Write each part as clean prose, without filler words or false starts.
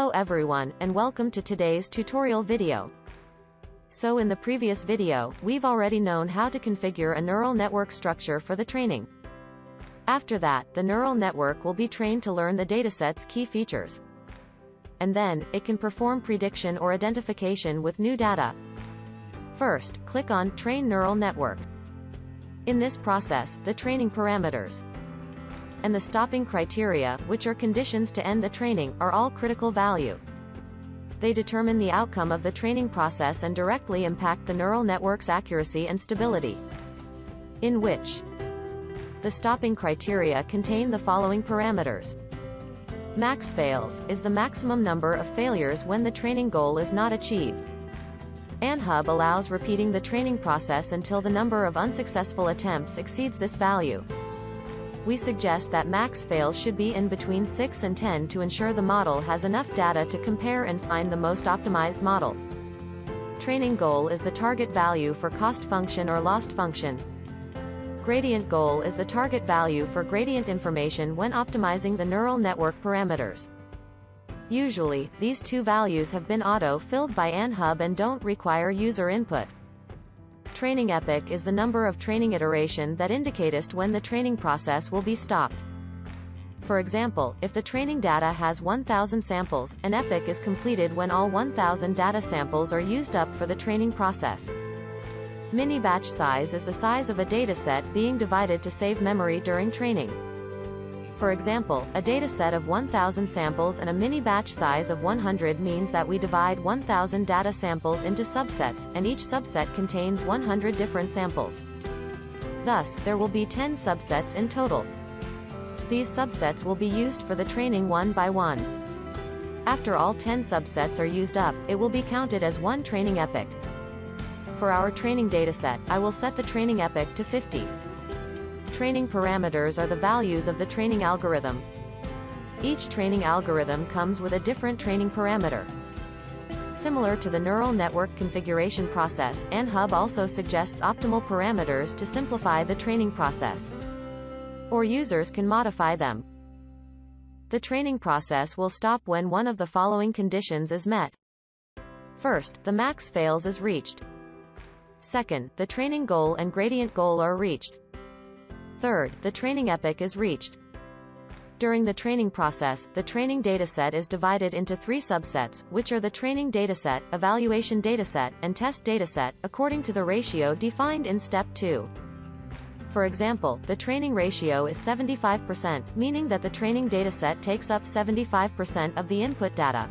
Hello everyone, and welcome to today's tutorial video. So in the previous video, we've already known how to configure a neural network structure for the training. After that, the neural network will be trained to learn the dataset's key features. And then, it can perform prediction or identification with new data. First, click on Train Neural Network. In this process, the training parameters and the stopping criteria, which are conditions to end the training, are all critical value. They determine the outcome of the training process and directly impact the neural network's accuracy and stability. In which the stopping criteria contain the following parameters. Max fails is the maximum number of failures when the training goal is not achieved. ANHub allows repeating the training process until the number of unsuccessful attempts exceeds this value. We suggest that max fails should be in between 6 and 10 to ensure the model has enough data to compare and find the most optimized model. Training goal is the target value for cost function or loss function. Gradient goal is the target value for gradient information when optimizing the neural network parameters. Usually, these two values have been auto-filled by ANHub and don't require user input. Training epoch is the number of training iteration that indicates when the training process will be stopped. For example, if the training data has 1,000 samples, an epoch is completed when all 1,000 data samples are used up for the training process. Mini-batch size is the size of a dataset being divided to save memory during training. For example, a dataset of 1,000 samples and a mini-batch size of 100 means that we divide 1,000 data samples into subsets, and each subset contains 100 different samples. Thus, there will be 10 subsets in total. These subsets will be used for the training one by one. After all 10 subsets are used up, it will be counted as one training epoch. For our training dataset, I will set the training epoch to 50. Training parameters are the values of the training algorithm. Each training algorithm comes with a different training parameter. Similar to the neural network configuration process, ANHub also suggests optimal parameters to simplify the training process. Or users can modify them. The training process will stop when one of the following conditions is met. First, the max fails is reached. Second, the training goal and gradient goal are reached. Third, the training epoch is reached. During the training process, the training dataset is divided into three subsets, which are the training dataset, evaluation dataset, and test dataset, according to the ratio defined in Step 2. For example, the training ratio is 75%, meaning that the training dataset takes up 75% of the input data.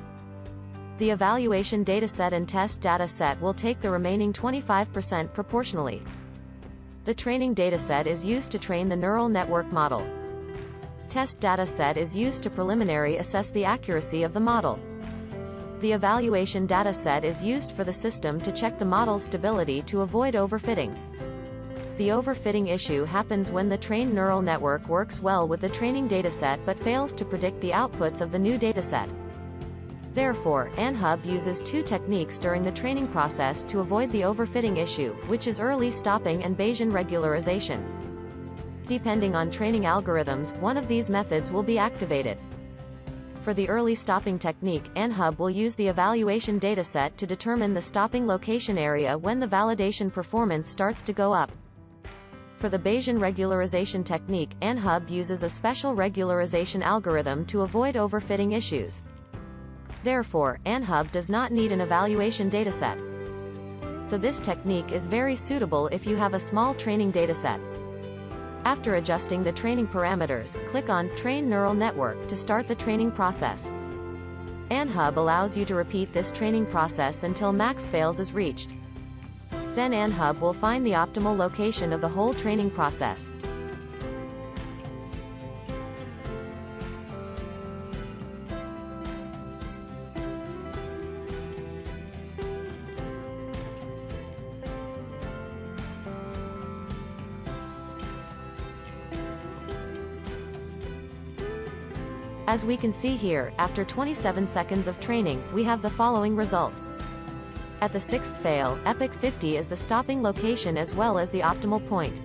The evaluation dataset and test dataset will take the remaining 25% proportionally. The training dataset is used to train the neural network model. Test dataset is used to preliminary assess the accuracy of the model. The evaluation dataset is used for the system to check the model's stability to avoid overfitting. The overfitting issue happens when the trained neural network works well with the training dataset but fails to predict the outputs of the new dataset. Therefore, ANHub uses two techniques during the training process to avoid the overfitting issue, which is early stopping and Bayesian regularization. Depending on training algorithms, one of these methods will be activated. For the early stopping technique, ANHub will use the evaluation dataset to determine the stopping location area when the validation performance starts to go up. For the Bayesian regularization technique, ANHub uses a special regularization algorithm to avoid overfitting issues. Therefore, ANHub does not need an evaluation dataset. So this technique is very suitable if you have a small training dataset. After adjusting the training parameters, click on Train Neural Network to start the training process. ANHub allows you to repeat this training process until max fails is reached. Then ANHub will find the optimal location of the whole training process. As we can see here, after 27 seconds of training, we have the following result. At the sixth fail, epoch 50 is the stopping location as well as the optimal point.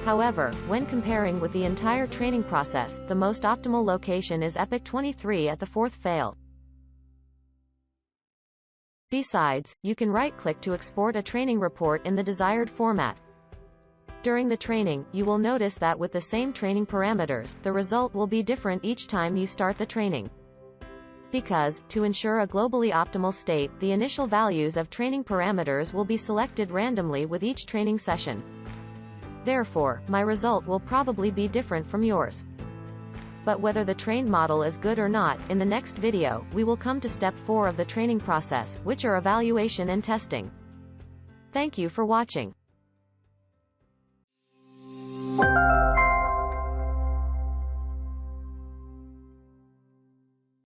However, when comparing with the entire training process, the most optimal location is epoch 23 at the fourth fail. Besides, you can right-click to export a training report in the desired format. During the training, you will notice that with the same training parameters, the result will be different each time you start the training. Because, to ensure a globally optimal state, the initial values of training parameters will be selected randomly with each training session. Therefore, my result will probably be different from yours. But whether the trained model is good or not, in the next video, we will come to step 4 of the training process, which are evaluation and testing. Thank you for watching.